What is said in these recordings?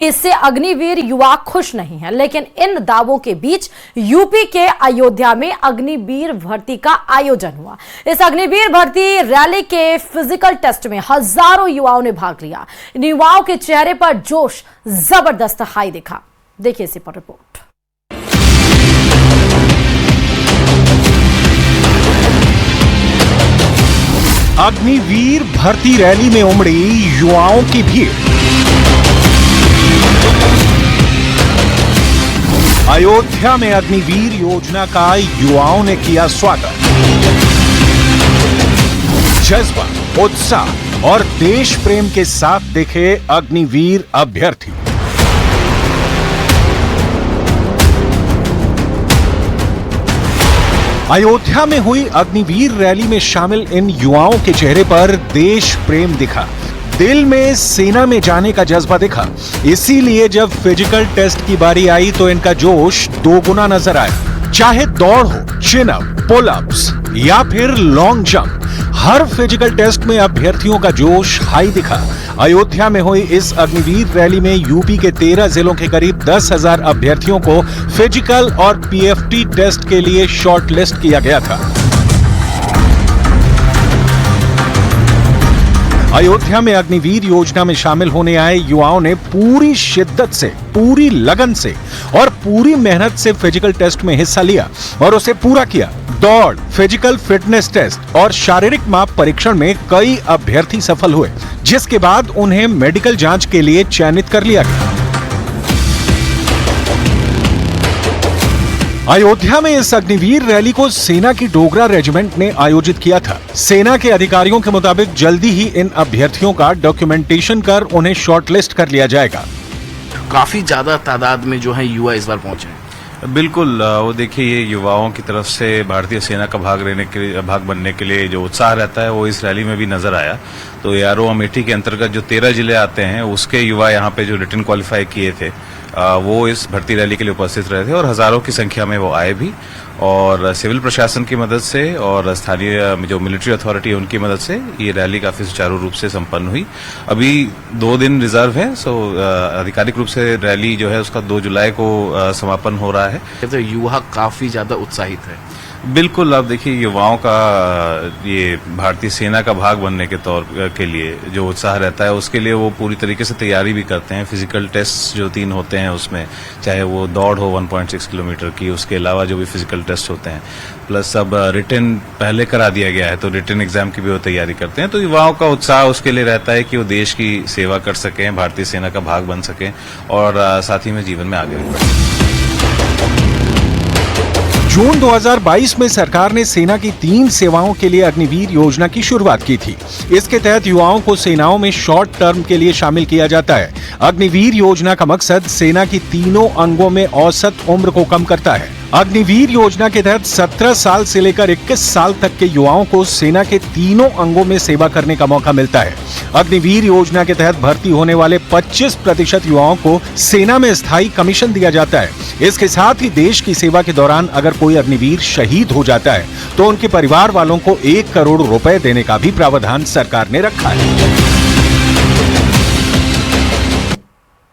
इससे अग्निवीर युवा खुश नहीं है, लेकिन इन दावों के बीच यूपी के अयोध्या में अग्निवीर भर्ती का आयोजन हुआ। इस अग्निवीर भर्ती रैली के फिजिकल टेस्ट में हजारों युवाओं ने भाग लिया। इन युवाओं के चेहरे पर जोश जबरदस्त हाई दिखा। देखिए इसी पर रिपोर्ट। अग्निवीर भर्ती रैली में उमड़ी युवाओं की भीड़। अयोध्या में अग्निवीर योजना का युवाओं ने किया स्वागत। जज्बा, उत्साह और देश प्रेम के साथ दिखे अग्निवीर अभ्यर्थी। अयोध्या में हुई अग्निवीर रैली में शामिल इन युवाओं के चेहरे पर देश प्रेम दिखा, दिल में सेना में जाने का जज्बा दिखा। इसीलिए जब फिजिकल टेस्ट की बारी आई तो इनका जोश दोगुना नजर आया। चाहे दौड़ हो, चिन अप, पुल अप्स या फिर लॉन्ग जंप, हर फिजिकल टेस्ट में अभ्यर्थियों का जोश हाई दिखा। अयोध्या में हुई इस अग्निवीर रैली में यूपी के 13 जिलों के करीब 10,000 अभ्यर्थियों को फिजिकल और पीएफटी टेस्ट के लिए शॉर्टलिस्ट किया गया था। अयोध्या में अग्निवीर योजना में शामिल होने आए युवाओं ने पूरी शिद्दत से, पूरी लगन से और पूरी मेहनत से फिजिकल टेस्ट में हिस्सा लिया और उसे पूरा किया। दौड़, फिजिकल फिटनेस टेस्ट और शारीरिक माप परीक्षण में कई अभ्यर्थी सफल हुए, जिसके बाद उन्हें मेडिकल जांच के लिए चयनित कर लिया गया। अयोध्या में इस अग्निवीर रैली को सेना की डोगरा रेजिमेंट ने आयोजित किया था। सेना के अधिकारियों के मुताबिक जल्दी ही इन अभ्यर्थियों का डॉक्यूमेंटेशन कर उन्हें शॉर्टलिस्ट कर लिया जाएगा। काफी ज्यादा तादाद में जो है युवा इस बार पहुंचे हैं। बिल्कुल, वो देखिए, ये युवाओं की तरफ से भारतीय सेना का भाग बनने के लिए जो उत्साह रहता है वो इस रैली में भी नजर आया। तो एआरओ अमेठी के अंतर्गत जो 13 जिले आते हैं उसके युवा यहाँ पे जो रिटन क्वालिफाई किए थे वो इस भर्ती रैली के लिए उपस्थित रहे थे और हजारों की संख्या में वो आए भी। और सिविल प्रशासन की मदद से और स्थानीय जो मिलिट्री अथॉरिटी है उनकी मदद से ये रैली काफी सुचारू रूप से संपन्न हुई। अभी 2 दिन रिजर्व है, सो आधिकारिक रूप से रैली जो है उसका 2 जुलाई को समापन हो रहा है। तो युवा काफी ज्यादा उत्साहित है। बिल्कुल, आप देखिए, युवाओं का ये भारतीय सेना का भाग बनने के तौर के लिए जो उत्साह रहता है उसके लिए वो पूरी तरीके से तैयारी भी करते हैं। फिजिकल टेस्ट जो 3 होते हैं उसमें चाहे वो दौड़ हो 1.6 किलोमीटर की, उसके अलावा जो भी फिजिकल टेस्ट होते हैं, प्लस अब रिटन पहले करा दिया गया है तो रिटन एग्जाम की भी वो तैयारी करते हैं। तो युवाओं का उत्साह उसके लिए रहता है कि वो देश की सेवा कर सकें, भारतीय सेना का भाग बन सकें और साथ ही में जीवन में आगे बढ़ सकें। जून 2022 में सरकार ने सेना की 3 सेवाओं के लिए अग्निवीर योजना की शुरुआत की थी। इसके तहत युवाओं को सेनाओं में शॉर्ट टर्म के लिए शामिल किया जाता है। अग्निवीर योजना का मकसद सेना की तीनों अंगों में औसत उम्र को कम करता है। अग्निवीर योजना के तहत 17 साल से लेकर 21 साल तक के युवाओं को सेना के तीनों अंगों में सेवा करने का मौका मिलता है। अग्निवीर योजना के तहत भर्ती होने वाले 25% युवाओं को सेना में स्थायी कमीशन दिया जाता है। इसके साथ ही देश की सेवा के दौरान अगर कोई अग्निवीर शहीद हो जाता है तो उनके परिवार वालों को 1 करोड़ रुपए देने का भी प्रावधान सरकार ने रखा है।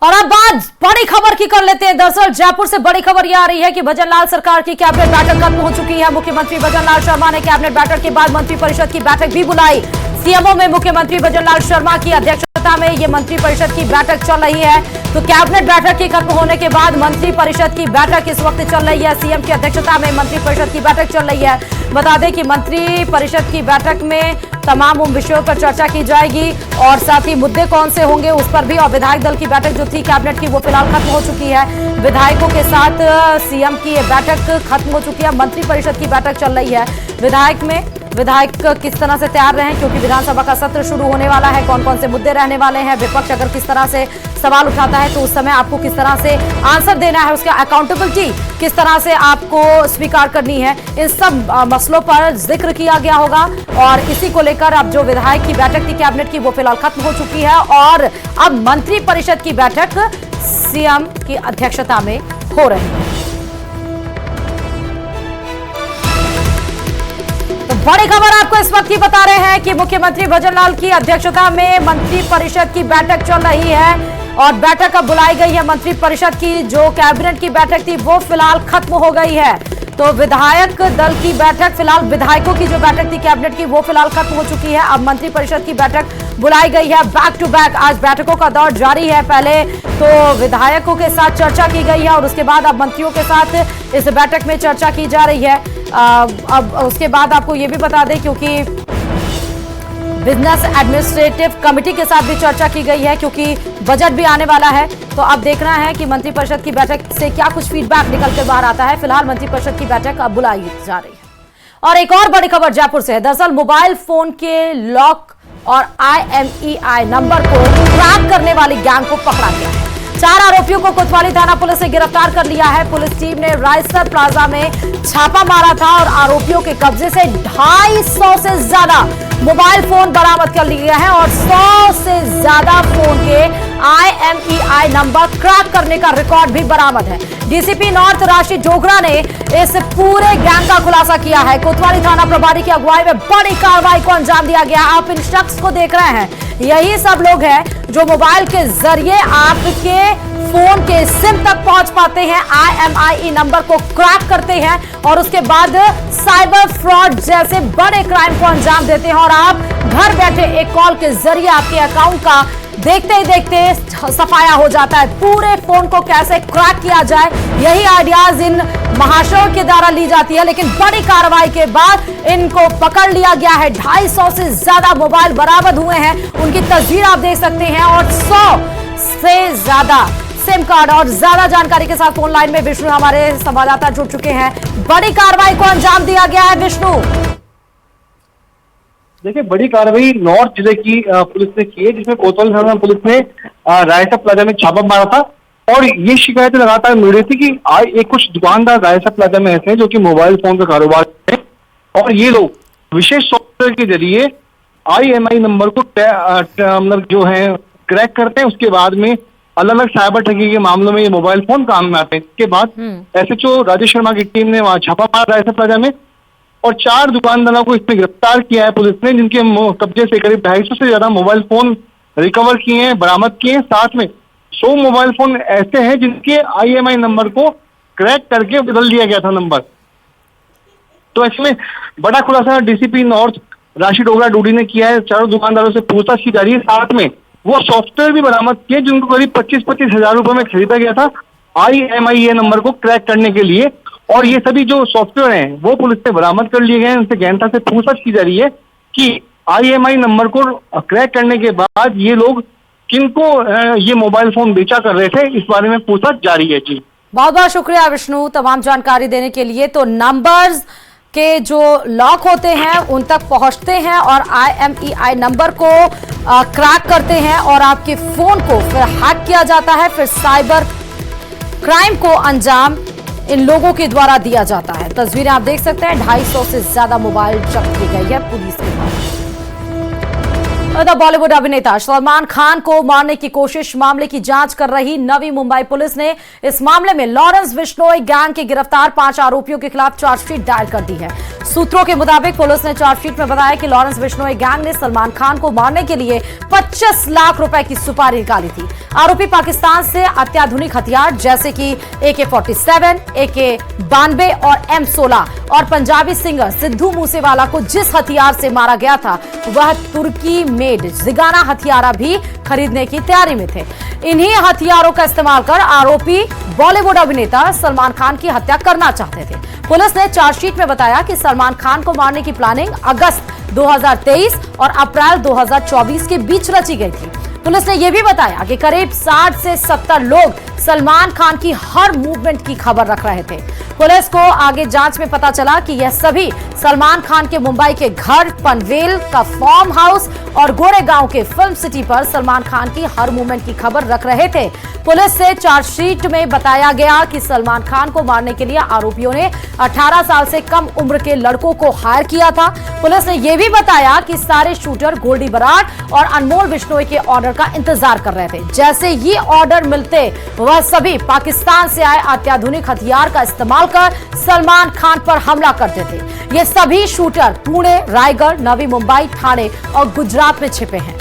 और अब बात बड़ी खबर की कर लेते हैं। दरअसल जयपुर से बड़ी खबर यह आ रही है कि भजनलाल सरकार की कैबिनेट बैठक खत्म हो चुकी है। मुख्यमंत्री भजनलाल शर्मा ने कैबिनेट बैठक के बाद मंत्रिपरिषद की बैठक भी बुलाई। सीएमओ में मुख्यमंत्री भजनलाल शर्मा की अध्यक्षता में ये मंत्रिपरिषद की बैठक चल रही है। तो कैबिनेट बैठक के खत्म होने के बाद मंत्रिपरिषद की बैठक इस वक्त चल रही है। सीएम की अध्यक्षता में मंत्रिपरिषद की बैठक चल रही है। बता दें कि मंत्रिपरिषद की बैठक में तमाम उन विषयों पर चर्चा की जाएगी और साथ ही मुद्दे कौन से होंगे उस पर भी। और विधायक दल की बैठक जो थी कैबिनेट की वो फिलहाल खत्म हो चुकी है। विधायकों के साथ सीएम की ये बैठक खत्म हो चुकी है। मंत्रिपरिषद की बैठक चल रही है। विधायक किस तरह से तैयार रहे, क्योंकि विधानसभा का सत्र शुरू होने वाला है। कौन कौन से मुद्दे रहने वाले हैं, विपक्ष अगर किस तरह से सवाल उठाता है तो उस समय आपको किस तरह से आंसर देना है, उसका अकाउंटेबिलिटी किस तरह से आपको स्वीकार करनी है, इन सब मसलों पर जिक्र किया गया होगा। और इसी को लेकर अब जो विधायक की बैठक थी कैबिनेट की वो फिलहाल खत्म हो चुकी है और अब मंत्रिपरिषद की बैठक सीएम की अध्यक्षता में हो रही है। तो बड़ी खबर आपको इस वक्त ही बता रहे हैं कि मुख्यमंत्री भजनलाल की अध्यक्षता में मंत्रिपरिषद की बैठक चल रही है। और बैठक अब बुलाई गई है मंत्री परिषद की। जो कैबिनेट की बैठक थी वो फिलहाल खत्म हो गई है। तो विधायक दल की बैठक, फिलहाल विधायकों की जो बैठक थी कैबिनेट की, वो फिलहाल खत्म हो चुकी है। अब मंत्री परिषद की बैठक बुलाई गई है। बैक टू बैक आज बैठकों का दौर जारी है। पहले तो विधायकों के साथ चर्चा की गई है और उसके बाद अब मंत्रियों के साथ इस बैठक में चर्चा की जा रही है। अब उसके बाद आपको ये भी बता दें, क्योंकि बिजनेस एडमिनिस्ट्रेटिव कमेटी के साथ भी चर्चा की गई है, क्योंकि बजट भी आने वाला है। तो अब देखना है कि मंत्रिपरिषद की बैठक से क्या कुछ फीडबैक निकल कर बाहर आता है। फिलहाल मंत्रिपरिषद की बैठक अब बुलाई जा रही है। और एक और बड़ी खबर जयपुर से है। दरअसल मोबाइल फोन के लॉक और IMEI नंबर को ट्रैक करने वाली गैंग को पकड़ा गया है। 4 आरोपियों को कोतवाली थाना पुलिस ने गिरफ्तार कर लिया है। पुलिस टीम ने रायसर प्लाजा में छापा मारा था और आरोपियों के कब्जे से 250 से ज्यादा मोबाइल फोन बरामद कर लिया है और 100 से ज्यादा फोन के IMEI नंबर क्रैक करने का रिकॉर्ड भी बरामद है। डीसीपी नॉर्थ राशि डोगरा ने इस पूरे गैंग का खुलासा किया है। कोतवाली थाना प्रभारी की अगुवाई में बड़ी कार्रवाई को अंजाम दिया गया। आप इन शख्स को देख रहे हैं, यही सब लोग हैं जो मोबाइल के जरिए आपके फोन के सिम तक पहुंच पाते हैं, IMEI नंबर को क्रैक करते हैं और उसके बाद साइबर फ्रॉड जैसे बड़े क्राइम को अंजाम देते हैं। और आप घर बैठे एक कॉल के जरिए आपके अकाउंट का देखते ही देखते सफाया हो जाता है। पूरे फोन को कैसे क्रैक किया जाए, यही आइडियाज इन महाशयों के द्वारा ली जाती है। लेकिन बड़ी कार्रवाई के बाद इनको पकड़ लिया गया है। 250 से ज्यादा मोबाइल बरामद हुए हैं, उनकी तस्वीर आप देख सकते हैं, और 100 से ज्यादा सिम कार्ड। और ज्यादा जानकारी के साथ फोन लाइन में विष्णु हमारे संवाददाता जुड़ चुके हैं। बड़ी कार्रवाई को अंजाम दिया गया है विष्णु। देखिए, बड़ी कार्रवाई नॉर्थ जिले की पुलिस ने की है, जिसमें कोतवाली थाना पुलिस ने रायसर प्लाजा में छापा मारा था। और ये शिकायतें लगातार मिल रही थी कि एक कुछ दुकानदार रायसर प्लाजा में ऐसे हैं जो कि मोबाइल फोन का कारोबार है और ये लोग विशेष सॉफ्टवेयर के जरिए IMEI नंबर को मतलब जो है क्रैक करते हैं। उसके बाद में अलग अलग साइबर ठगी के मामलों में ये मोबाइल फोन काम में आते हैं। इसके बाद SHO राजेश शर्मा की टीम ने वहां छापा मारा रायसर प्लाजा में और 4 दुकानदारों को इसमें गिरफ्तार किया है पुलिस ने, जिनके कब्जे से करीब 250 से ज्यादा मोबाइल फोन रिकवर किए हैं, बरामद किए हैं। साथ में 100 मोबाइल फोन ऐसे हैं जिनके IMEI नंबर को क्रैक करके बदल दिया गया था नंबर। तो इसमें बड़ा खुलासा डीसीपी नॉर्थ राशि डोगरा डूडी ने किया है। 4 दुकानदारों से पूछताछ की जा रही है। साथ में वो सॉफ्टवेयर भी बरामद किए जिनको करीब 25-25 हजार रुपए में खरीदा गया था IMEI नंबर को क्रैक करने के लिए। और ये सभी जो सॉफ्टवेयर हैं वो पुलिस से बरामद कर लिए गए हैं। उनसे गहनता से पूछताछ की जा रही है कि IMEI नंबर को क्रैक करने के बाद ये लोग किनको ये मोबाइल फोन बेचा कर रहे थे, इस बारे में पूछताछ जारी है। जी, बहुत बहुत शुक्रिया विष्णु तमाम जानकारी देने के लिए। तो नंबर्स के जो लॉक होते हैं उन तक पहुंचते हैं और IMEI नंबर को क्रैक करते हैं और आपके फोन को फिर हैक किया जाता है, फिर साइबर क्राइम को अंजाम इन लोगों के द्वारा दिया जाता है। तस्वीरें आप देख सकते हैं, 250 से ज्यादा मोबाइल जब्त की गई है पुलिस के पास। बॉलीवुड अभिनेता सलमान खान को मारने की कोशिश मामले की जांच कर रही नवी मुंबई पुलिस ने इस मामले में लॉरेंस बिश्नोई गैंग के गिरफ्तार 5 आरोपियों के खिलाफ चार्जशीट दायर कर दी है। सूत्रों के मुताबिक पुलिस ने चार्जशीट में बताया कि लॉरेंस बिश्नोई गैंग ने सलमान खान को मारने के लिए 25 लाख रुपए की सुपारी निकाली थी। आरोपी पाकिस्तान से अत्याधुनिक हथियार जैसे कि AK-47, AK-92 और M16 और पंजाबी सिंगर सिद्धू मूसेवाला को जिस हथियार से मारा गया था वह तुर्की मेड जिगाना हथियारा भी खरीदने की तैयारी में थे। इन्हीं हथियारों का इस्तेमाल कर आरोपी बॉलीवुड अभिनेता सलमान खान की हत्या करना चाहते थे। पुलिस ने चार्जशीट में बताया कि सलमान खान को मारने की प्लानिंग अगस्त 2023 और अप्रैल 2024 के बीच रची गई थी। पुलिस ने यह भी बताया कि करीब 60 से 70 लोग सलमान खान की हर मूवमेंट की खबर रख रहे थे। पुलिस को आगे जांच में पता चला कि यह सभी सलमान खान के मुंबई के घर, पनवेल का फार्म हाउस और गोरेगांव के फिल्म सिटी पर सलमान खान की हर मूवमेंट की खबर रख रहे थे। पुलिस से चार्जशीट में बताया गया कि सलमान खान को मारने के लिए आरोपियों ने 18 साल से कम उम्र के लड़कों को हायर किया था। पुलिस ने यह भी बताया कि सारे शूटर गोल्डी बराड़ और अनमोल बिश्नोई के ऑर्डर का इंतजार कर रहे थे। जैसे ही ऑर्डर मिलते वह सभी पाकिस्तान से आए अत्याधुनिक हथियार का इस्तेमाल कर सलमान खान पर हमला करते थे। ये सभी शूटर पुणे, रायगढ़, नवी मुंबई, ठाणे और गुजरात में छिपे हैं।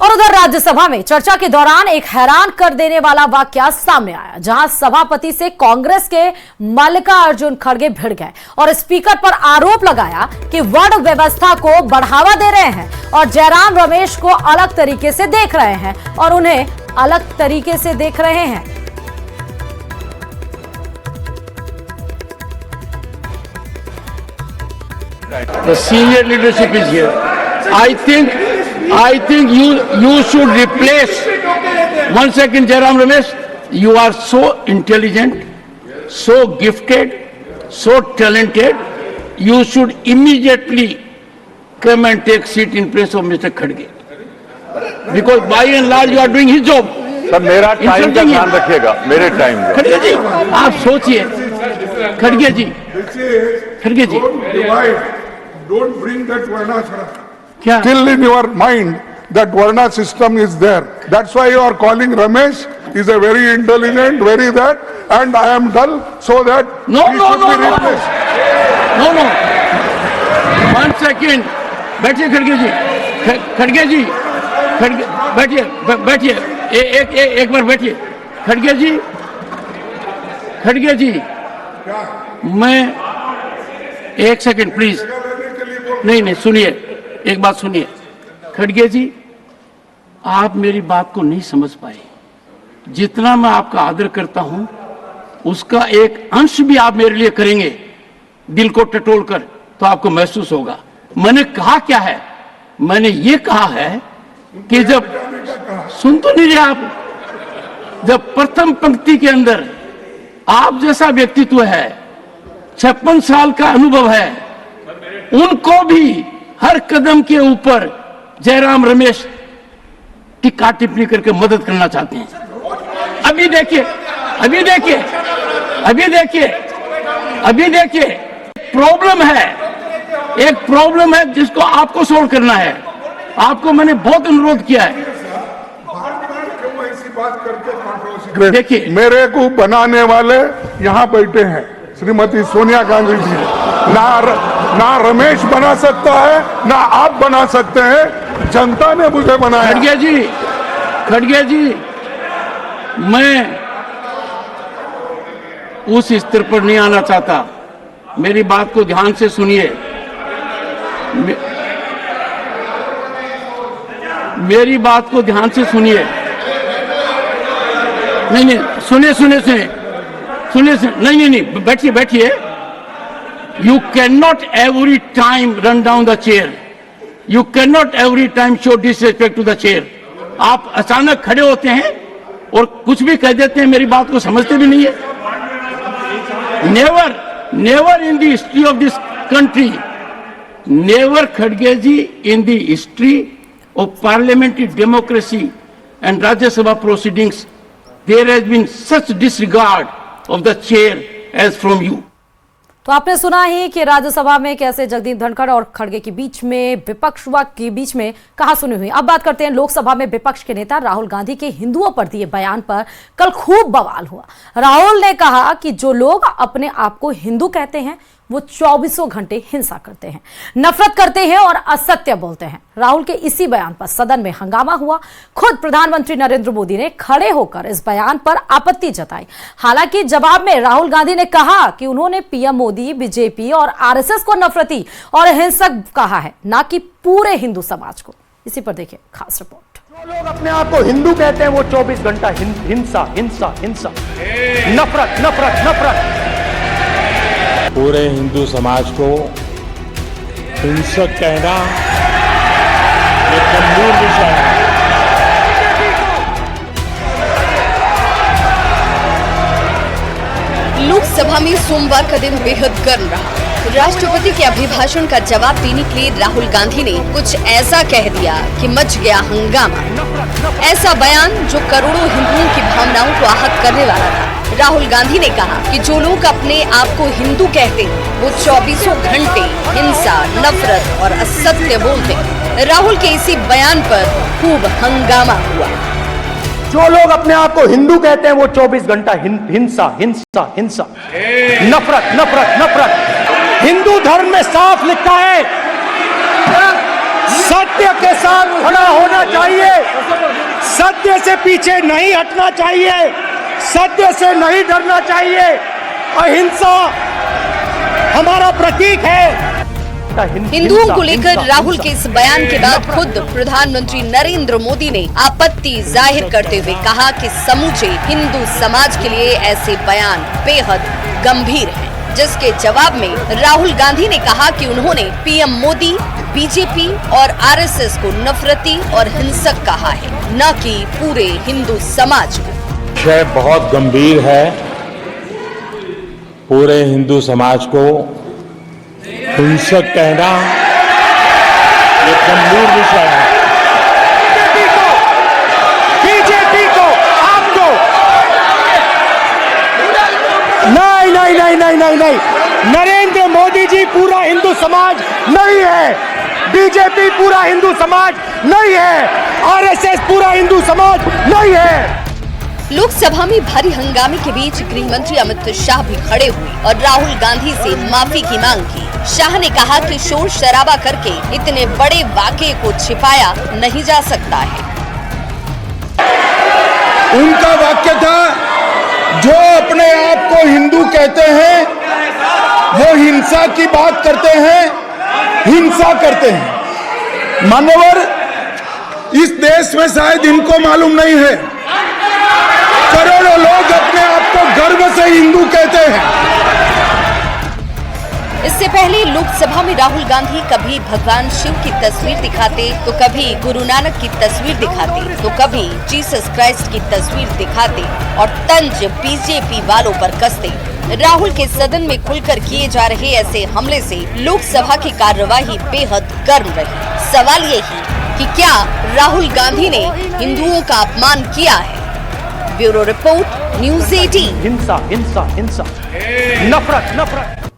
और उधर राज्यसभा में चर्चा के दौरान एक हैरान कर देने वाला वाकया सामने आया, जहां सभापति से कांग्रेस के मल्लिकार्जुन खड़गे भिड़ गए और स्पीकर पर आरोप लगाया कि वर्ण व्यवस्था को बढ़ावा दे रहे हैं और जयराम रमेश को अलग तरीके से देख रहे हैं और उन्हें अलग तरीके से देख रहे हैं। The senior leadership is here. I think you should replace. 1 second, Jairam Ramesh. You are so intelligent, so gifted, so talented. You should immediately come and take seat in place of Mr. Khadge. Because by and large you are doing his job. Sir मेरा time का ध्यान रखिएगा, मेरे time का। खड़गे जी, आप सोचिए, खड़गे जी, खड़गे जी। Don't bring that Varnashram. क्या? Still in your mind that Varna system is there. That's why you are calling Ramesh. He's a very intelligent, very that, and I am dull, so that No, he no, should no, be no, replaced. no. 1 second. बैठिए खड़गे जी, खड़गे जी, खड़गे बैठिए, बैठिए, एक बार बैठिए, खड़गे जी, खड़गे जी, मैं 1 सेकंड प्लीज। नहीं सुनिए, एक बात सुनिए, खड़गे जी, आप मेरी बात को नहीं समझ पाए। जितना मैं आपका आदर करता हूं, उसका एक अंश भी आप मेरे लिए करेंगे दिल को टटोल कर, तो आपको महसूस होगा। मैंने कहा क्या है? मैंने ये कहा है कि जब सुन तो नहीं रहे आप, जब प्रथम पंक्ति के अंदर आप जैसा व्यक्तित्व है, 56 साल का अनुभव है, उनको भी हर कदम के ऊपर जयराम रमेश टिक्का टिप्पणी करके मदद करना चाहते हैं। अभी देखिए, अभी देखिए, अभी देखिए, अभी देखिए, प्रॉब्लम है, एक प्रॉब्लम है जिसको आपको सोल्व करना है। आपको मैंने बहुत अनुरोध किया है। देखिए, मेरे को बनाने वाले यहाँ बैठे हैं, श्रीमती सोनिया गांधी जी। ना रमेश बना सकता है, ना आप बना सकते हैं, जनता ने मुझे बनाया। खड़गे जी, मैं उस स्तर पर नहीं आना चाहता। मेरी बात को ध्यान से सुनिए, मेरी बात को ध्यान से सुनिए। नहीं, सुनिए, नहीं, बैठिए। You cannot every time run down the chair. You cannot every time show disrespect to the chair. आप अचानक खड़े होते हैं और कुछ भी कह देते हैं, मेरी बात को समझते भी नहीं है। Never in the history of this country, never Khadge ji in the history of parliamentary democracy and Rajya Sabha proceedings, there has been such disregard of the chair as from you. तो आपने सुना ही कि राज्यसभा में कैसे जगदीप धनखड़ और खड़गे के बीच में, विपक्ष के बीच में कहा सुनी हुई। अब बात करते हैं लोकसभा में विपक्ष के नेता राहुल गांधी के हिंदुओं पर दिए बयान पर। कल खूब बवाल हुआ। राहुल ने कहा कि जो लोग अपने आप को हिंदू कहते हैं वो 24 घंटे हिंसा करते हैं, नफरत करते हैं और असत्य बोलते हैं। राहुल के इसी बयान पर सदन में हंगामा हुआ। खुद प्रधानमंत्री नरेंद्र मोदी ने खड़े होकर इस बयान पर आपत्ति जताई। हालांकि जवाब में राहुल गांधी ने कहा कि उन्होंने पीएम मोदी, बीजेपी और आरएसएस को नफरती और हिंसक कहा है, ना कि पूरे हिंदू समाज को। इसी पर देखिए खास रिपोर्ट। जो लोग अपने आप को हिंदू कहते हैं वो 24 घंटा हिंसा हिंसा हिंसा, नफरत नफरत नफरत। पूरे हिंदू समाज को हिंसक कहना एक गंभीर विषय है। लोकसभा में सोमवार का दिन बेहद गर्म रहा। राष्ट्रपति के अभिभाषण का जवाब देने के लिए राहुल गांधी ने कुछ ऐसा कह दिया कि मच गया हंगामा। ऐसा बयान जो करोड़ों हिंदुओं की भावनाओं को आहत करने वाला था। राहुल गांधी ने कहा कि जो लोग अपने आप को हिंदू कहते हैं वो 24 घंटे हिंसा, नफरत और असत्य बोलते हैं। राहुल के इसी बयान पर खूब हंगामा हुआ। जो लोग अपने आप को हिंदू कहते हैं वो 24 घंटा हिंसा हिंसा हिंसा, नफरत नफरत नफरत। हिंदू धर्म में साफ लिखा है, सत्य के साथ खड़ा होना चाहिए। सत्य से पीछे नहीं हटना चाहिए, सत्य से नहीं डरना चाहिए। अहिंसा हमारा प्रतीक है। हिंदुओं को लेकर राहुल के इस बयान के बाद खुद प्रधानमंत्री नरेंद्र मोदी ने आपत्ति जाहिर करते हुए कहा कि समूचे हिंदू समाज के लिए ऐसे बयान बेहद गंभीर हैं। जिसके जवाब में राहुल गांधी ने कहा कि उन्होंने पीएम मोदी, बीजेपी और आरएसएस को नफरती और हिंसक कहा है, न कि पूरे हिंदू समाज को। विषय बहुत गंभीर है। पूरे हिंदू समाज को हिंसक कहना ये गंभीर विषय है। बीजेपी को आपको नहीं नहीं नहीं नहीं नहीं नहीं, नरेंद्र मोदी जी पूरा हिंदू समाज नहीं है, बीजेपी पूरा हिंदू समाज नहीं है, आरएसएस पूरा हिंदू समाज नहीं है। लोकसभा में भारी हंगामे के बीच गृह मंत्री अमित शाह भी खड़े हुए और राहुल गांधी से माफी की मांग की। शाह ने कहा कि शोर शराबा करके इतने बड़े वाकये को छिपाया नहीं जा सकता है। उनका वाक्य था, जो अपने आप को हिंदू कहते हैं वो हिंसा की बात करते हैं, हिंसा करते हैं। मान्यवर, इस देश में शायद इनको मालूम नहीं है, करोड़ों लोग अपने आप को गर्व से हिंदू कहते हैं। इससे पहले लोकसभा में राहुल गांधी कभी भगवान शिव की तस्वीर दिखाते तो कभी गुरु नानक की तस्वीर दिखाते तो कभी जीसस क्राइस्ट की तस्वीर दिखाते और तंज बीजेपी वालों पर कसते। राहुल के सदन में खुलकर किए जा रहे ऐसे हमले से लोकसभा की कार्यवाही बेहद गर्म रही। सवाल यही कि क्या राहुल गांधी ने हिंदुओं का अपमान किया है? Bureau report, news 18। हिंसा हिंसा हिंसा, नफरत नफरत।